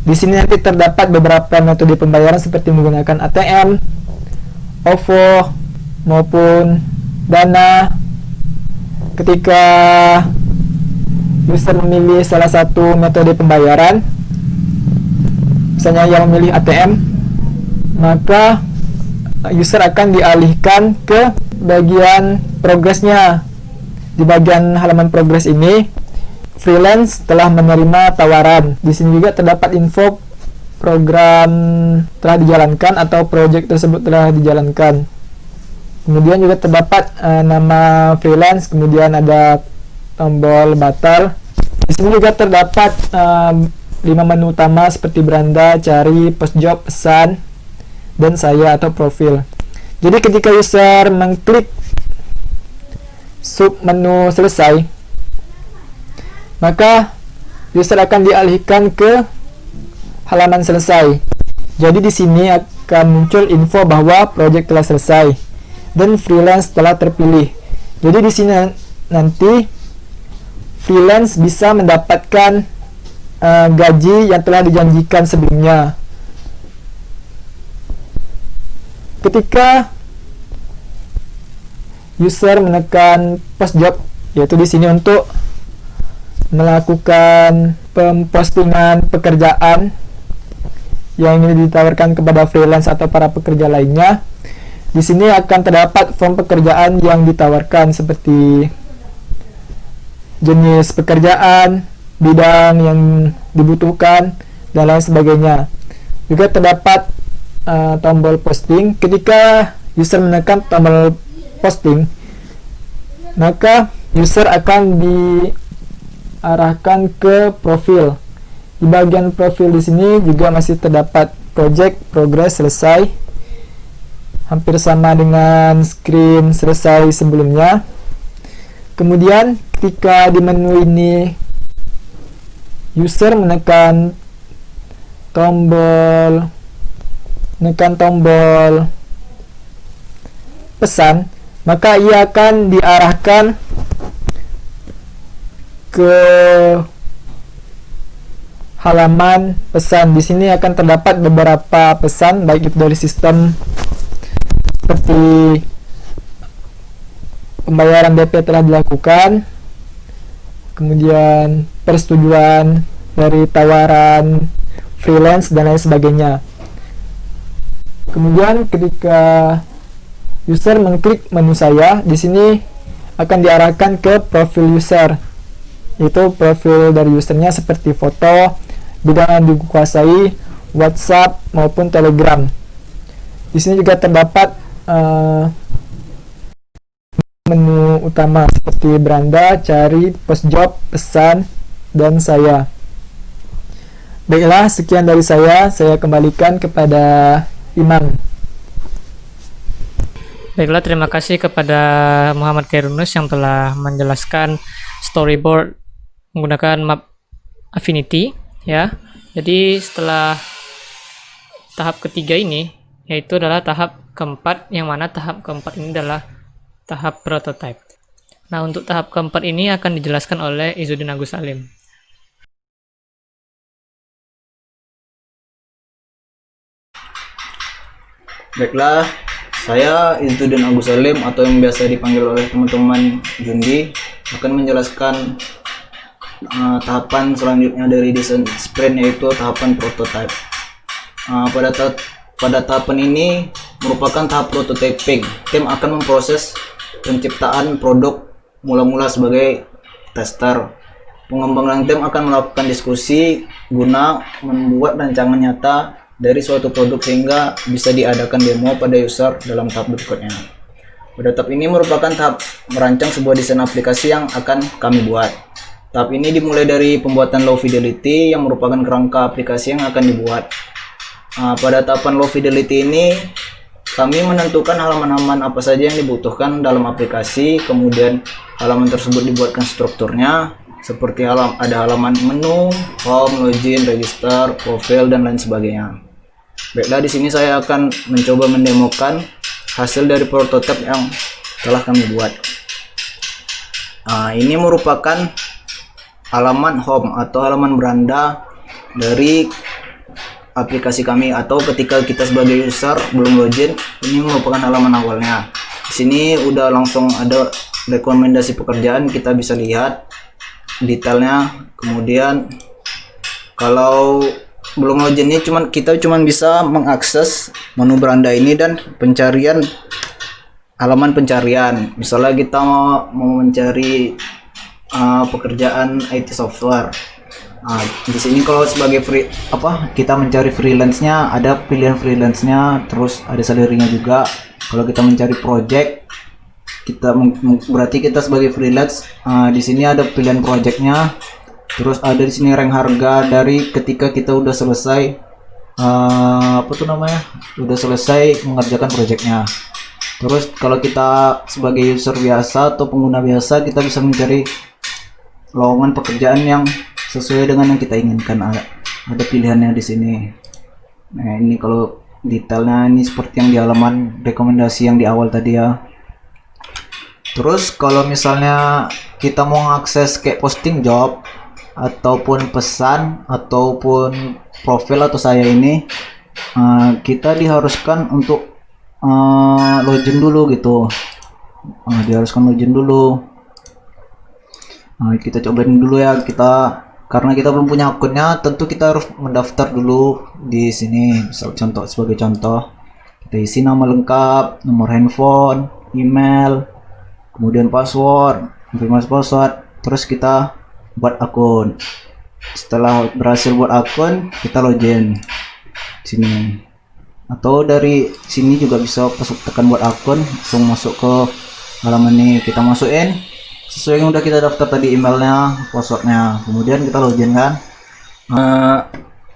Di sini nanti terdapat beberapa metode pembayaran seperti menggunakan ATM, OVO, maupun Dana. Ketika user memilih salah satu metode pembayaran, misalnya yang memilih ATM, maka user akan dialihkan ke bagian progresnya. Di bagian halaman progres ini, freelance telah menerima tawaran. Di sini juga terdapat info program telah dijalankan atau project tersebut telah dijalankan. Kemudian juga terdapat nama freelance, kemudian ada tombol batal. Di sini juga terdapat 5 menu utama seperti beranda, cari, post job, pesan, dan saya atau profil. Jadi ketika user mengklik sub menu selesai, maka user akan dialihkan ke halaman selesai. Jadi di sini akan muncul info bahwa project telah selesai dan freelance telah terpilih. Jadi di sini nanti freelance bisa mendapatkan gaji yang telah dijanjikan sebelumnya. Ketika user menekan post job, yaitu di sini untuk melakukan pempostingan pekerjaan yang ingin ditawarkan kepada freelance atau para pekerja lainnya, di sini akan terdapat form pekerjaan yang ditawarkan seperti jenis pekerjaan, bidang yang dibutuhkan, dan lain sebagainya. Juga terdapat tombol posting. Ketika user menekan tombol posting, maka user akan arahkan ke profil. Di bagian profil di sini juga masih terdapat project, progress, selesai. Hampir sama dengan screen selesai sebelumnya. Kemudian ketika di menu ini user menekan tombol pesan, maka ia akan diarahkan ke halaman pesan. Di sini akan terdapat beberapa pesan, baik itu dari sistem seperti pembayaran DP telah dilakukan, kemudian persetujuan dari tawaran freelance dan lain sebagainya. Kemudian ketika user mengklik menu saya, di sini akan diarahkan ke profil user, yaitu profil dari usernya seperti foto, bidang yang dikuasai, WhatsApp maupun Telegram. Di sini juga terdapat menu utama seperti beranda, cari, post job, pesan, dan saya. Baiklah, sekian dari saya kembalikan kepada Iman. Baiklah, terima kasih kepada Muhammad Khairunus yang telah menjelaskan storyboard menggunakan map Affinity ya. Jadi setelah tahap ketiga ini, yaitu adalah tahap keempat, yang mana tahap keempat ini adalah tahap prototype. Nah, untuk tahap keempat ini akan dijelaskan oleh Izzuddin Agus Salim. Baiklah, saya Izzuddin Agus Salim atau yang biasa dipanggil oleh teman-teman Jundi akan menjelaskan tahapan selanjutnya dari desain sprint, yaitu tahapan prototype. Pada tahapan ini merupakan tahap prototyping. Tim akan memproses penciptaan produk mula-mula sebagai tester. Pengembangan tim akan melakukan diskusi guna membuat rancangan nyata dari suatu produk sehingga bisa diadakan demo pada user dalam tahap berikutnya. Pada tahap ini merupakan tahap merancang sebuah desain aplikasi yang akan kami buat. Tahap ini dimulai dari pembuatan low fidelity yang merupakan kerangka aplikasi yang akan dibuat. Pada tahapan low fidelity ini kami menentukan halaman-halaman apa saja yang dibutuhkan dalam aplikasi, kemudian halaman tersebut dibuatkan strukturnya seperti ada halaman menu, home, login, register, profile, dan lain sebagainya. Baiklah, di sini saya akan mencoba mendemokan hasil dari prototipe yang telah kami buat. Ini merupakan halaman home atau halaman beranda dari aplikasi kami, atau ketika kita sebagai user belum login, ini merupakan halaman awalnya. Di sini udah langsung ada rekomendasi pekerjaan, kita bisa lihat detailnya. Kemudian kalau belum login ini kita cuman bisa mengakses menu beranda ini dan pencarian halaman pencarian. Misalnya kita mau mencari pekerjaan IT software. Di sini kalau sebagai kita mencari freelance-nya, ada pilihan freelance-nya, terus ada salary-nya juga. Kalau kita mencari project, berarti kita sebagai freelance. Di sini ada pilihan project-nya. Terus ada di sini rank harga dari ketika kita udah selesai udah selesai mengerjakan projectnya. Terus kalau kita sebagai user biasa atau pengguna biasa, kita bisa mencari lowongan pekerjaan yang sesuai dengan yang kita inginkan. Ada pilihannya di sini. Nah, ini kalau detailnya ini seperti yang di halaman rekomendasi yang di awal tadi ya. Terus kalau misalnya kita mau mengakses kayak posting job ataupun pesan ataupun profil atau saya ini, kita diharuskan untuk login dulu gitu. Diharuskan login dulu. Kita cobain dulu ya, karena kita belum punya akunnya, tentu kita harus mendaftar dulu di sini. Misal sebagai contoh, kita isi nama lengkap, nomor handphone, email, kemudian password, konfirmasi password, terus kita buat akun. Setelah berhasil buat akun, kita login sini, atau dari sini juga bisa tekan buat akun, langsung masuk ke halaman ini. Kita masukin sesuai yang udah kita daftar tadi, emailnya, passwordnya, kemudian kita login kan.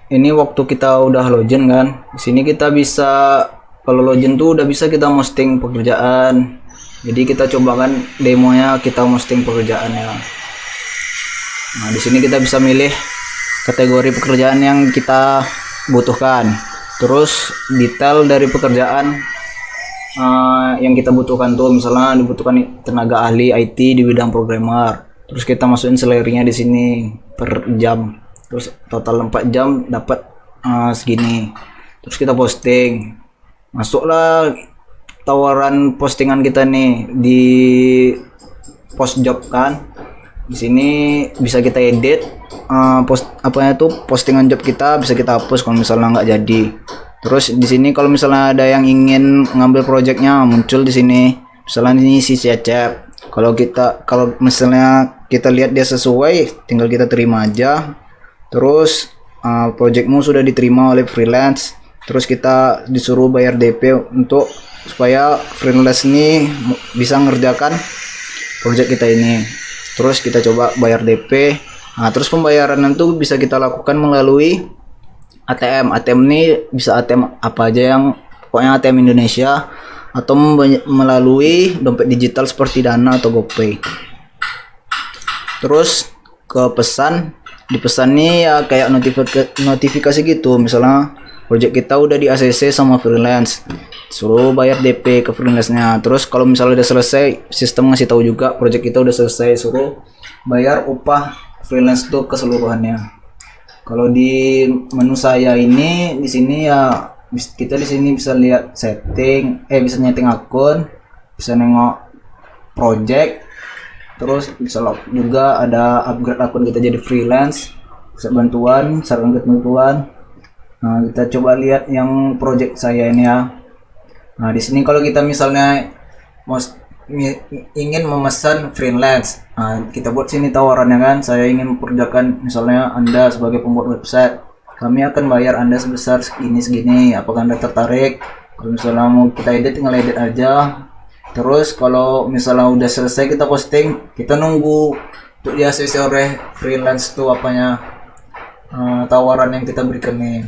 Ini waktu kita udah login kan, di sini kita bisa, kalau login tuh udah bisa kita posting pekerjaan. Jadi kita coba kan demonya, kita posting pekerjaannya. Nah, di sini kita bisa milih kategori pekerjaan yang kita butuhkan, terus detail dari pekerjaan yang kita butuhkan tuh, misalnya dibutuhkan tenaga ahli IT di bidang programmer, terus kita masukin salary-nya di sini per jam, terus total 4 jam dapat segini, terus kita posting, masuklah tawaran postingan kita nih di post job kan. Di sini bisa kita edit postingan job kita, bisa kita hapus kalau misalnya nggak jadi. Terus di sini kalau misalnya ada yang ingin ngambil projectnya, muncul di sini. Misalnya ini si Cecep. Kalau misalnya kita lihat dia sesuai, tinggal kita terima aja. Terus projectmu sudah diterima oleh freelance. Terus kita disuruh bayar DP supaya freelance ini bisa ngerjakan project kita ini. Terus kita coba bayar DP. Nah, terus pembayaran itu bisa kita lakukan melalui ATM. ATM ini bisa ATM apa aja, yang pokoknya ATM Indonesia, atau melalui dompet digital seperti Dana atau GoPay. Terus ke pesan, di pesan nih ya kayak notifikasi gitu, misalnya project kita udah di ACC sama freelance, suruh bayar DP ke freelance-nya. Terus kalau misalnya udah selesai, sistem ngasih tahu juga project kita udah selesai, suruh bayar upah freelance tuh keseluruhannya. Kalau di menu saya ini, di sini ya kita di sini bisa lihat setting, bisa nyeting akun, bisa nengok project, terus bisa juga ada upgrade akun kita jadi freelance, bisa bantuan, saran bantuan. Nah, kita coba lihat yang project saya ini ya. Nah, di sini kalau kita misalnya ingin memesan freelance, kita buat sini tawarannya kan. Saya ingin memperkerjakan, misalnya Anda sebagai pembuat website, kami akan bayar Anda sebesar segini, apakah Anda tertarik? Kalau misalnya mau kita edit, tinggal edit aja. Terus kalau misalnya udah selesai kita posting, kita nunggu untuk diakses oleh freelance tuh apanya, tawaran yang kita berikan nih.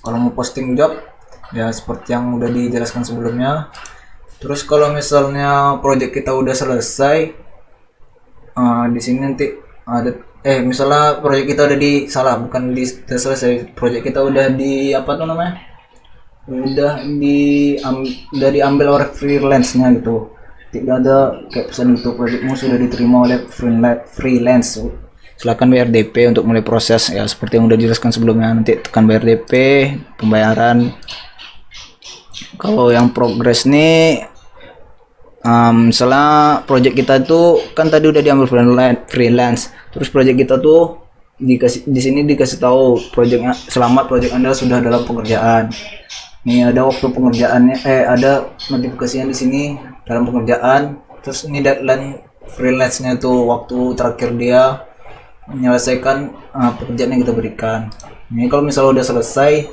Kalau mau posting job ya seperti yang udah dijelaskan sebelumnya. Terus kalau misalnya project kita udah selesai, di sini nanti ada misalnya project kita udah selesai, project kita udah di udah diambil oleh freelance-nya gitu. Tidak ada kayak pesan itu, projectmu sudah diterima oleh freelance. Silakan bayar DP untuk mulai proses ya, seperti yang udah dijelaskan sebelumnya. Nanti tekan bayar DP, pembayaran. Kalau yang progress nih, misalnya project kita tuh kan tadi udah diambil freelance, terus project kita tuh di sini dikasih tahu projectnya, selamat project Anda sudah dalam pengerjaan. Nih ada waktu pengerjaannya, ada notifikasinya di sini dalam pengerjaan. Terus ini deadline freelance-nya tuh waktu terakhir dia menyelesaikan pekerjaan yang kita berikan. Ini kalau misalnya udah selesai,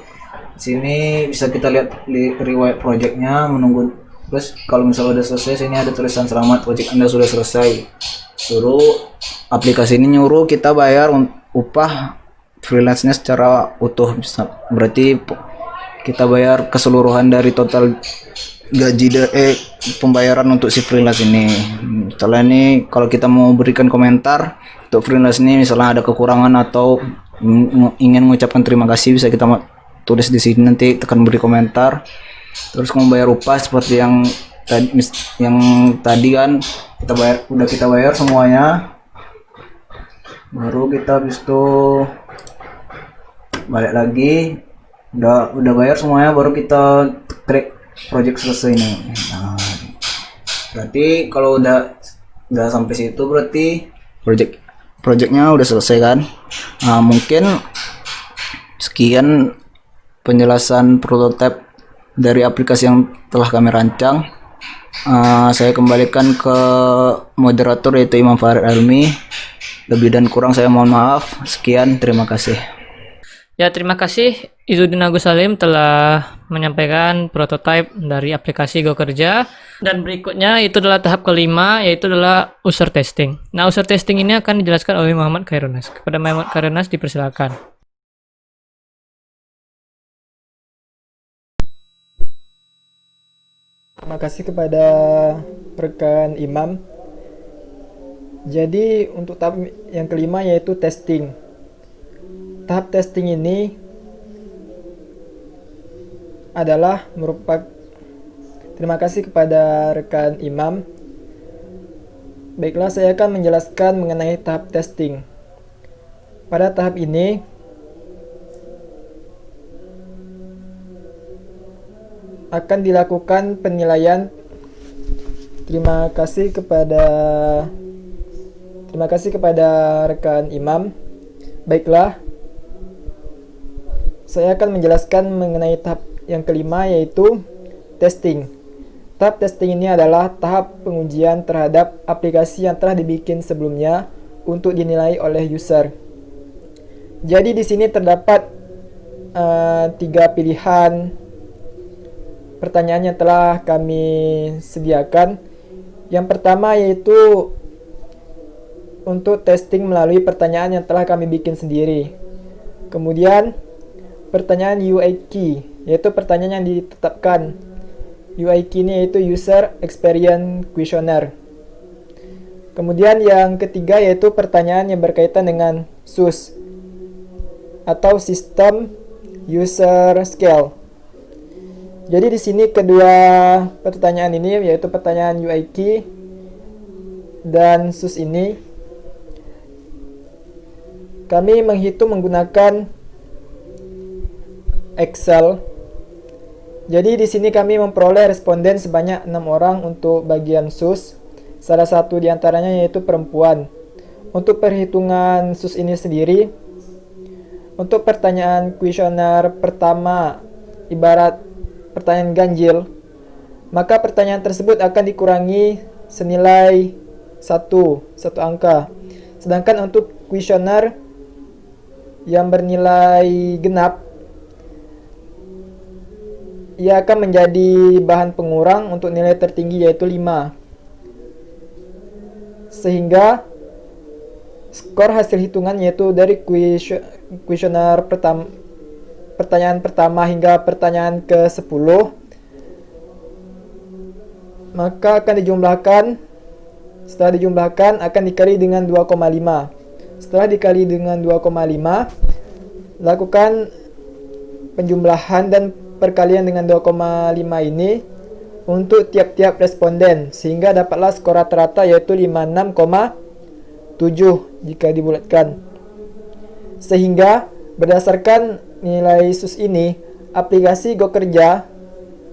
sini bisa kita lihat riwayat projectnya, menunggu. Terus kalau misalnya udah selesai, sini ada tulisan selamat project Anda sudah selesai. Suruh aplikasi ini nyuruh kita bayar upah freelance-nya secara utuh. Berarti kita bayar keseluruhan dari total gaji pembayaran untuk si freelance ini. Setelah ini kalau kita mau berikan komentar untuk freelance ini, misalnya ada kekurangan atau ingin mengucapkan terima kasih, bisa kita tulis di sini, nanti tekan beri komentar. Terus membayar upah seperti yang tadi kan kita bayar semuanya, baru kita habis itu balik lagi, udah bayar semuanya, baru kita klik project selesai nih. Nah, berarti kalau udah sampai situ berarti projectnya udah selesai kan. Nah, mungkin sekian penjelasan prototipe dari aplikasi yang telah kami rancang. Saya kembalikan ke moderator, yaitu Imam Farid Almi. Lebih dan kurang saya mohon maaf. Sekian, terima kasih. Ya, terima kasih Izudin Agus Salim telah menyampaikan prototipe dari aplikasi GoKerja. Dan berikutnya itu adalah tahap kelima, yaitu adalah user testing. Nah, user testing ini akan dijelaskan oleh Muhammad Khairunas. Kepada Muhammad Khairunas dipersilakan. Terima kasih kepada rekan Imam. Jadi untuk tahap yang kelima yaitu testing. Tahap testing ini adalah merupakan terima kasih kepada rekan Imam. Baiklah, saya akan menjelaskan mengenai tahap testing. Pada tahap ini akan dilakukan penilaian. Terima kasih kepada rekan Imam. Baiklah, saya akan menjelaskan mengenai tahap yang kelima yaitu testing. Tahap testing ini adalah tahap pengujian terhadap aplikasi yang telah dibikin sebelumnya untuk dinilai oleh user. Jadi di sini terdapat 3 pilihan pertanyaan yang telah kami sediakan. Yang pertama yaitu untuk testing melalui pertanyaan yang telah kami bikin sendiri. Kemudian pertanyaan UI key, yaitu pertanyaan yang ditetapkan. UI key ini yaitu User Experience Questionnaire. Kemudian yang ketiga yaitu pertanyaan yang berkaitan dengan SUS atau System User Scale. Jadi di sini kedua pertanyaan ini yaitu pertanyaan UI key dan SUS ini kami menghitung menggunakan Excel. Jadi di sini kami memperoleh responden sebanyak 6 orang untuk bagian SUS. Salah satu di antaranya yaitu perempuan. Untuk perhitungan SUS ini sendiri, untuk pertanyaan kuesioner pertama ibarat pertanyaan ganjil, maka pertanyaan tersebut akan dikurangi senilai 1 angka. Sedangkan untuk kuesioner yang bernilai genap, ia akan menjadi bahan pengurang untuk nilai tertinggi yaitu 5. Sehingga skor hasil hitungan yaitu dari kuesioner pertanyaan pertama hingga pertanyaan ke-10 maka akan dijumlahkan. Setelah dijumlahkan akan dikali dengan 2,5. Setelah dikali dengan 2,5, lakukan penjumlahan dan perkalian dengan 2,5 ini untuk tiap-tiap responden sehingga dapatlah skor rata-rata yaitu 56,7 jika dibulatkan. Sehingga berdasarkan nilai SUS ini, aplikasi GoKerja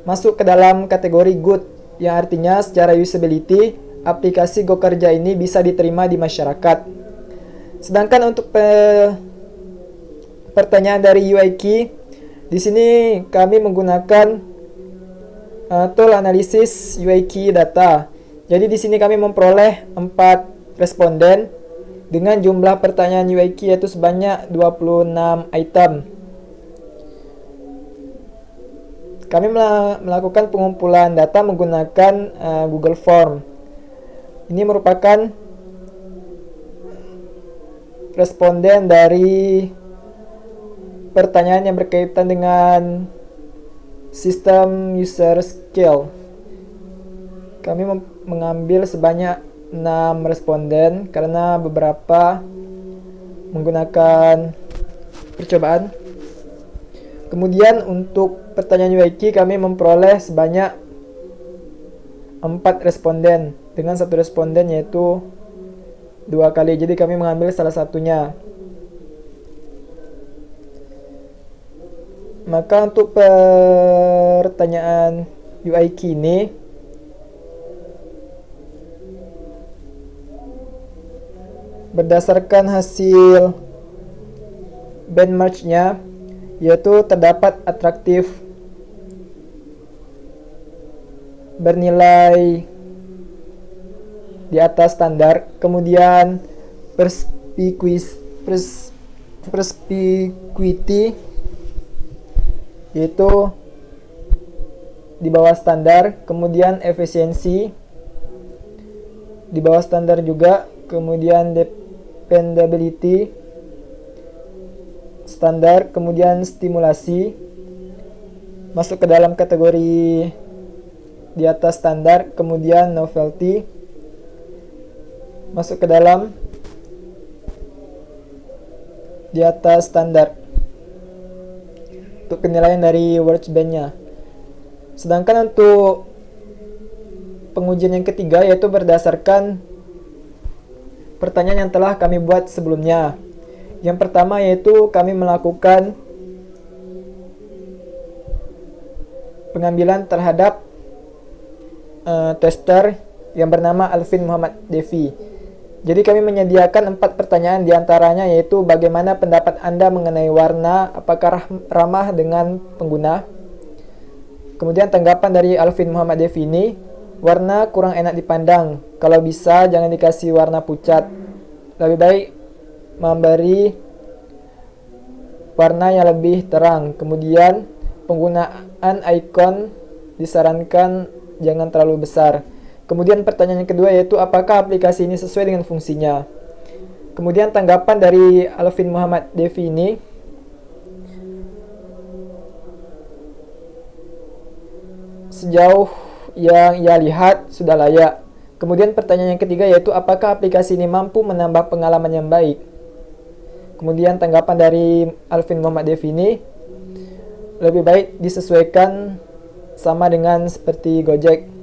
masuk ke dalam kategori good, yang artinya secara usability aplikasi GoKerja ini bisa diterima di masyarakat. Sedangkan untuk pertanyaan dari UI key, di sini kami menggunakan tool analisis UI key data. Jadi di sini kami memperoleh 4 responden dengan jumlah pertanyaan UI key yaitu sebanyak 26 item. Kami melakukan pengumpulan data menggunakan Google Form. Ini merupakan responden dari pertanyaan yang berkaitan dengan System User Scale. Kami mengambil sebanyak 6 responden karena beberapa menggunakan percobaan. Kemudian untuk pertanyaan UIK kami memperoleh sebanyak 4 responden dengan satu responden yaitu 2 kali. Jadi kami mengambil salah satunya. Maka untuk pertanyaan UIK ini berdasarkan hasil benchmark-nya yaitu terdapat atraktif bernilai di atas standar, kemudian perspicuity, yaitu di bawah standar. Kemudian efisiensi di bawah standar juga. Kemudian dependability standar. Kemudian stimulasi masuk ke dalam kategori di atas standar. Kemudian novelty masuk ke dalam di atas standar untuk penilaian dari Workbench-nya. Sedangkan untuk pengujian yang ketiga yaitu berdasarkan pertanyaan yang telah kami buat sebelumnya. Yang pertama yaitu kami melakukan pengambilan terhadap tester yang bernama Alvin Muhammad Devi. Jadi kami menyediakan 4 pertanyaan diantaranya yaitu bagaimana pendapat Anda mengenai warna, apakah ramah dengan pengguna. Kemudian tanggapan dari Alvin Muhammad Devi ini, warna kurang enak dipandang, kalau bisa jangan dikasih warna pucat, lebih baik memberi warna yang lebih terang. Kemudian penggunaan icon disarankan jangan terlalu besar. Kemudian pertanyaan yang kedua yaitu apakah aplikasi ini sesuai dengan fungsinya. Kemudian tanggapan dari Alvin Muhammad Devi ini, sejauh yang ia lihat sudah layak. Kemudian pertanyaan yang ketiga yaitu apakah aplikasi ini mampu menambah pengalaman yang baik. Kemudian tanggapan dari Alvin Muhammad Devi ini, lebih baik disesuaikan sama dengan seperti Gojek.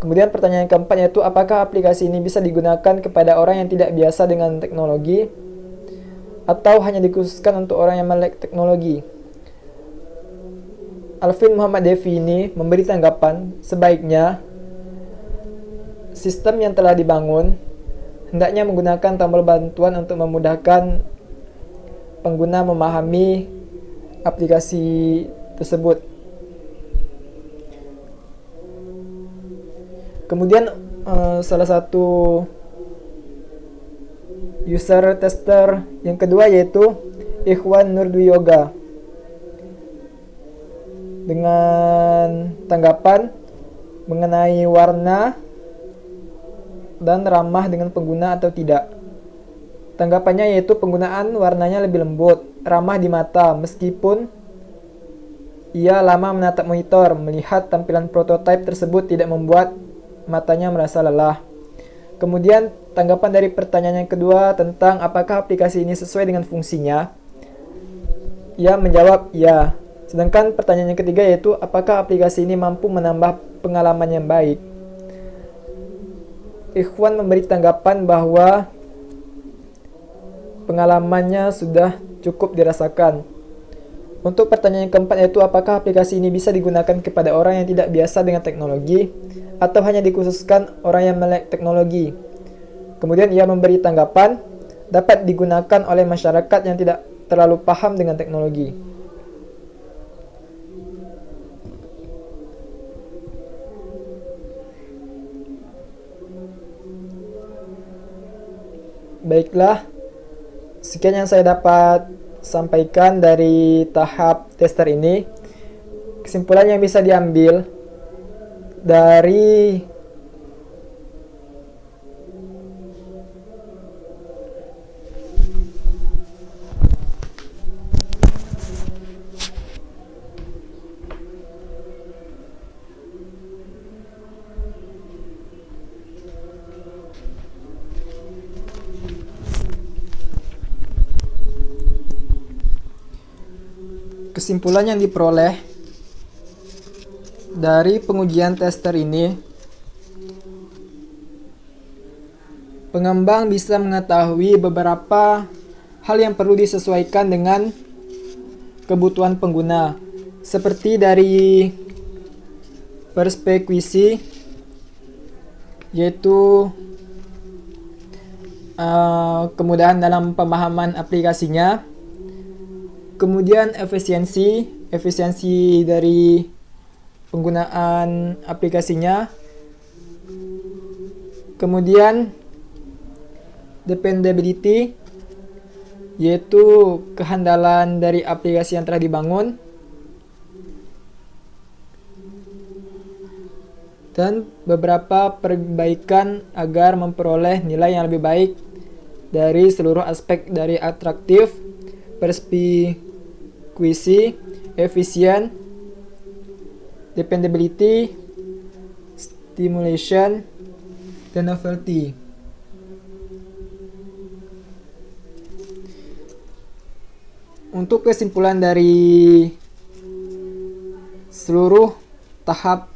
Kemudian pertanyaan yang keempat yaitu apakah aplikasi ini bisa digunakan kepada orang yang tidak biasa dengan teknologi atau hanya dikhususkan untuk orang yang melek teknologi. Alvin Muhammad Devi ini memberi tanggapan sebaiknya sistem yang telah dibangun hendaknya menggunakan tombol bantuan untuk memudahkan pengguna memahami aplikasi tersebut. Kemudian salah satu user tester yang kedua yaitu Ikhwan Nurdwi Yoga dengan tanggapan mengenai warna dan ramah dengan pengguna atau tidak. Tanggapannya yaitu penggunaan warnanya lebih lembut, ramah di mata meskipun ia lama menatap monitor. Melihat tampilan prototipe tersebut tidak membuat matanya merasa lelah. Kemudian tanggapan dari pertanyaan yang kedua tentang apakah aplikasi ini sesuai dengan fungsinya. Ia menjawab ya. Sedangkan pertanyaan yang ketiga yaitu apakah aplikasi ini mampu menambah pengalaman yang baik. Ikhwan memberi tanggapan bahwa pengalamannya sudah cukup dirasakan. Untuk pertanyaan yang keempat yaitu apakah aplikasi ini bisa digunakan kepada orang yang tidak biasa dengan teknologi atau hanya dikhususkan orang yang melek teknologi. Kemudian ia memberi tanggapan dapat digunakan oleh masyarakat yang tidak terlalu paham dengan teknologi. Baiklah, sekian yang saya dapat sampaikan dari tahap tester ini. Kesimpulan yang bisa diambil dari kesimpulan yang diperoleh dari pengujian tester ini, pengembang bisa mengetahui beberapa hal yang perlu disesuaikan dengan kebutuhan pengguna, seperti dari perspekuisi, yaitu kemudahan dalam pemahaman aplikasinya. Kemudian efisiensi dari penggunaan aplikasinya. Kemudian dependability, yaitu kehandalan dari aplikasi yang telah dibangun, dan beberapa perbaikan agar memperoleh nilai yang lebih baik dari seluruh aspek dari atraktif, perspikuisi, efisien, dependability, stimulation, dan novelty. Untuk kesimpulan dari seluruh tahap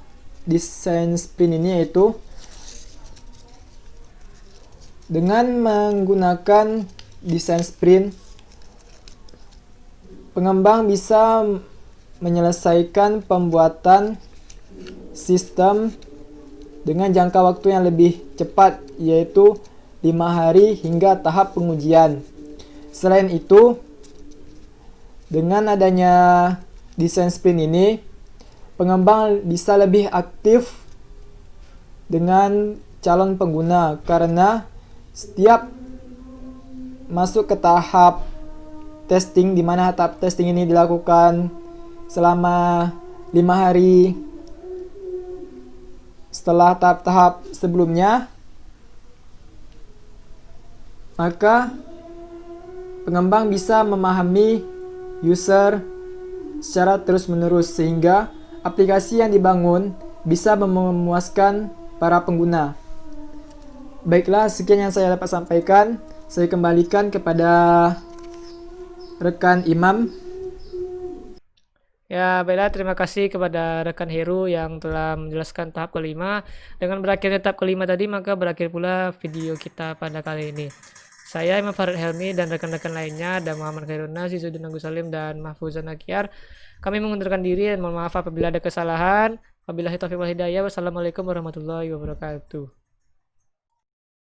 desain sprint ini, yaitu dengan menggunakan desain sprint, pengembang bisa menyelesaikan pembuatan sistem dengan jangka waktu yang lebih cepat, yaitu 5 hari hingga tahap pengujian. Selain itu, dengan adanya desain sprint ini, pengembang bisa lebih aktif dengan calon pengguna karena setiap masuk ke tahap testing, di mana tahap testing ini dilakukan selama 5 hari setelah tahap-tahap sebelumnya, maka pengembang bisa memahami user secara terus-menerus sehingga aplikasi yang dibangun bisa memuaskan para pengguna. Baiklah, sekian yang saya dapat sampaikan. Saya kembalikan kepada rekan Imam. Ya, baiklah, terima kasih kepada rekan Heru yang telah menjelaskan tahap kelima. Dengan berakhirnya tahap kelima tadi, maka berakhir pula video kita pada kali ini. Saya Imam Farid Helmi dan rekan-rekan lainnya, dan Muhammad Khairuna, Sisuddin Agus Salim, dan Mahfuzan Akyar. Kami mengundurkan diri dan mohon maaf apabila ada kesalahan. Wabillahi taufiq wal hidayah. Wassalamualaikum warahmatullahi wabarakatuh.